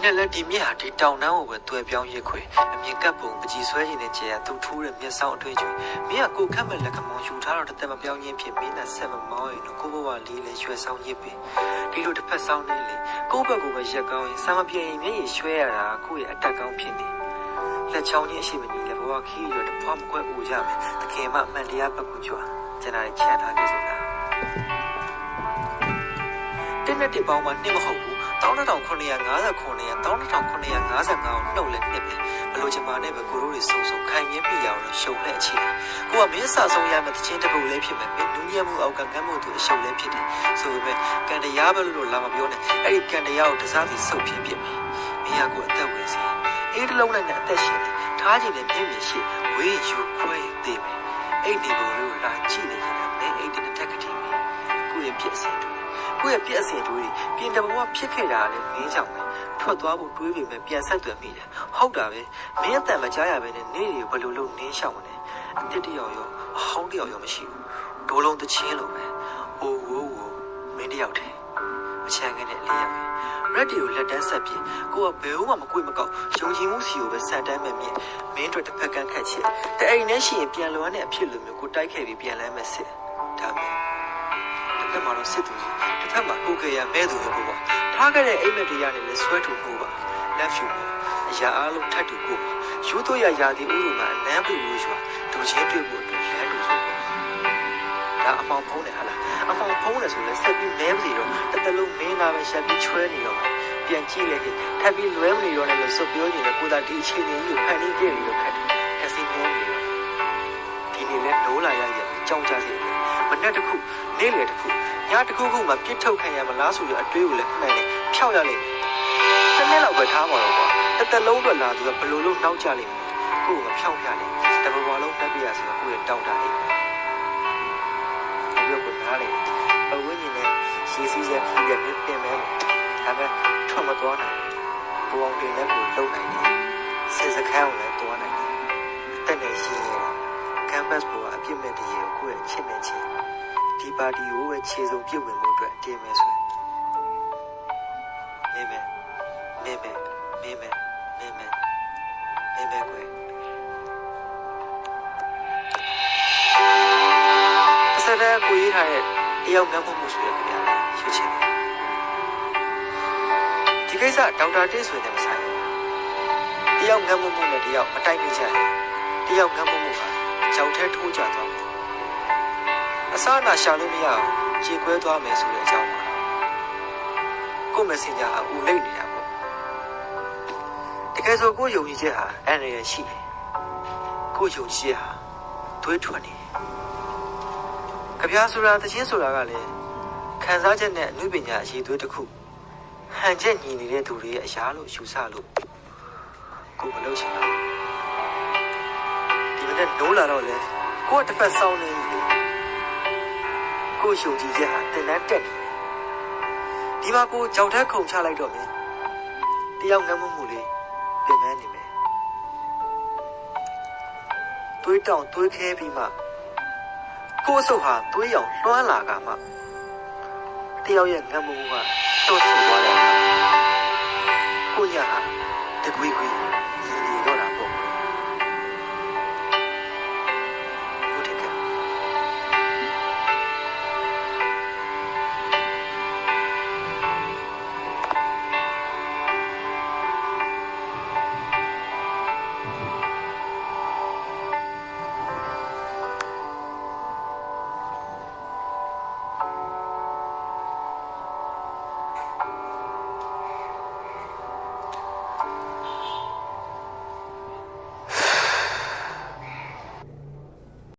နဲ့လည်းဒီမြစ်ဟာဒီတောင်တန်းကိုပဲတွဲပြောင်းရစ်ခွေအမြင်ကပ်ပုံပကြီးဆွဲခြင်းနဲ့ကျဲသူထိုးတဲ့မျက်စောင်းအထွေးကျွေးမင်းကကိုခတ်မဲ့လက်ကမောင်ယူထားတော့တသက်မပြောင်းခြင်းဖြစ်မင်းနဲ့ဆက်မမောင်းရင်တော့ကိုဘဝလေးလေးရွှဲဆောင်ရစ်ပြီဒီလိုတစ်ဖက်ဆောင်နေလေကိုဘက်ကိုပဲရက်ကောင်းရင်စာမပြေရင်မျက်ရည်ရွှဲရတာကိုယ့်ရဲ့အတက်ကောင်းဖြစ်နေလက်ချောင်းကြီးအရှိမကြီးလေဘဝခီးရတော့ဖွားမခွဲပူကြမယ်တကယ်မှအမှန်တရားဘက်ကိုကြွားကျွန်တော်ချန်ထားခဲ့ဆိုတာတင်းနဲ့တစ်ပေါင်းမှနှစ်မဟုတ်ဘူး12959 12959ကိုနှုတ်လဲနှစ်ပဲဘလို့ချင်ပါနဲ့ပဲကိုတို့တွေစုံစုံခိုင်မြဲမိရအောင်ရှုံလဲအခြေကိုကမင်းစဆုံးရမယ့်တခြင်းတစ်ပုတ်လေးဖြစ်မယ်မင်းနူးညံ့မှုအောက်ကငတ်မှုတို့အရှုံလဲဖြစ်တယ်ဆိုပေမဲ့ကံတရားပဲလို့လာမပြောနဲ့အဲ့ဒီကံတရားကိုတစားစီစုပ်ပြင်းဖြစ်ပြီမင်းကကိုအသက်ဝင်စီအေးတလုံးနဲ့အသက်ရှင်နေထားခြင်းနဲ့မြင့်မြင့်ရှိဝေးယူခွဲသေးမယ်အဲ့ဒီကိုလို့လာကြည့်နေကြတာမင်းအဲ့ဒီနဲ့တက်ကတိမင်းကိုရဲ့ပြည့်စင်တွေကိုယ့်ရဲ့ပြည့်အစင်တွေပြင်တဘဝဖြစ်ခဲ့တာလည်းမင်းကြောင့်ပဲထွက်သွားဖို့တွေးပေမဲ့ပြန်ဆက်သွယ်မိတယ်ဟုတ်တာပဲမင်းအတန်မကြားရပဲနဲ့နေတွေဘယ်လိုလုပ်နင်းရှောင်မလဲအတစ်တယောက်ရောအဟောင်းတယောက်ရောမရှိဘူးဒိုးလုံးတချင်းလိုပဲအိုးဝိုးဝိုးမင်းတယောက်တည်းအချမ်းကနေလေးရပဲရက်ဒီကိုလက်တန်းဆက်ပြီးကိုကဘယ်မှမကွေ့မကောက်ယုံကြည်မှုစီကိုပဲစံတမ်းမဲ့မြင်မင်းတို့တစ်ဖက်ကန်းခတ်ချစ်တဲ့အိမ်နဲ့ရှိရင်ပြန်လွမ်းတဲ့အဖြစ်လိုမျိုးကိုတိုက်ခဲ့ပြီးပြန်လမ်းမဲ့စစ်ဒါမှတစ်ဖက်မှာတော့စစ်သူကြီးတစ်ဖက်မှာကိုကေရမဲသူပဲပေါ့ထားခဲ့တဲ့အိမ်မက်တရားနဲ့လည်းဆွဲထုတ်ဖို့ပါလက်ဖြူအရာအားလုံးထပ်တူကိုရိုးတို့ရရာဒီဥရုမှာအနမ်းပူလို့ရွာဒူချင်းတွေ့ဖို့အတွက်လမ်းတူဆိုပေါ့ဒါအမောင်ဖုံးတယ်ဟာလားအမောင်ဖုံးတယ်ဆိုလဲဆက်ပြီးမဲမစီတော့တစ်တလုံးမင်းသားပဲဆက်ပြီးချွဲနေတော့ပြန်ကြည့်လိုက်ရင်ထပ်ပြီးလွဲမနေတော့လည်းစွပ်ပြောနေတဲ့ကိုသာဒီအချိန်ကြီးကိုဖန်တီးခဲ့ပြီးတော့ခက်တယ်ကစီနိုးနေတော့ဒီနေ့လဲနိုးလာရရင်ကြောင်ကြစေတယ်မနဲ့တစ်ခုနေ့လေတစ်ခုညတစ်ခုခုမှပြစ်ထုတ်ခံရမလားဆိုရအတွေးကိုလည်းမှန်တယ်ဖြောက်ရလိမ့်တစ်နေ့လောက်ပဲထားပါတော့ကွာတစ်သက်လုံးတော့လာသူကဘလို့လို့နှောက်ကြလိမ့်မယ်ကိုယ်ကဖြောက်ပြလိမ့်တဘဘလုံးတက်ပြရဆိုတော့ကိုယ့်ရဲ့တောင်းတအိမ်ကိုကိုနားလေအဝင်းကြီးနဲ့စီစီရဲ့ခီးရဲ့ပြင်မဲဒါပေမဲ့ထွက်မသွားနိုင်ကိုအောင်တင်လည်းကိုလုံနိုင်တယ်စစ်စခန်းကိုလည်းတွားနိုင်တယ်အသက်နဲ့ရှိရင်ကမ်ပတ်ပေါ်အပြစ်မဲ့တည်းကိုကိုယ့်ရဲ့ချစ်မဲ့ချင်းဒီပါတီကိုပဲခြေစုံပြုတ်ဝင်မှုအတွက်တင်မယ်ဆိုရင်နေမယ်ကွယ်အစတဲ့ကိုရေးထားတဲ့တယောက်ငတ်မှုဆိုရခင်ဗျာရွှေချင်းဒီကိစ္စဒေါက်တာတင်းဆိုရင်လည်းမဆိုင်ဘူးတယောက်ငတ်မှုနဲ့တယောက်အတိုက်မိကြတယ်တယောက်ငတ်မှုကကြောက်ထဲထိုးကြသွားတယ်အစအနာရှာလို့မရအောင်ခြေခွဲသွားမယ်ဆိုတဲ့အကြောင်းပါကိုမက်ဆင်ဂျာဟာဦးလိမ့်နေတာပေါ့တကယ်ဆိုကိုယုံကြည်ချက်ဟာအဲ့ဒါရရှိတယ်ကိုယုံကြည်ချက်ဟာသွေးထွက်နေတယ်ကြပြားဆိုတာတခြင်းဆိုတာကလည်းခံစားချက်နဲ့အနုပညာအရေးသွေးတစ်ခုဟန်ချက်ညီနေတဲ့သူတွေရဲ့အရာလို့ယူဆလို့ကိုမလုပ်ချင်တော့ဒီမနေ့နိုးလာတော့လေကိုတစ်ဖက်ဆောင်းနေပြီကိုယုံကြည်ချက်ဟာတင်တန်းတက်နေတယ်ဒီမှာကိုကြောက်ထက်ခုန်ချလိုက်တော့မယ်တယောက်ငတ်မှုလေးပြင်ပန်းနေမယ်သွေးတောင်သွေးခဲပြီးမှကိုအဆုပ်ဟာသွေးရောင်လွှမ်းလာကမှတယောက်ရဲ့ငတ်မှုကတော့ဆူသွားတယ်ကိုညာဟာတကွေးကွေး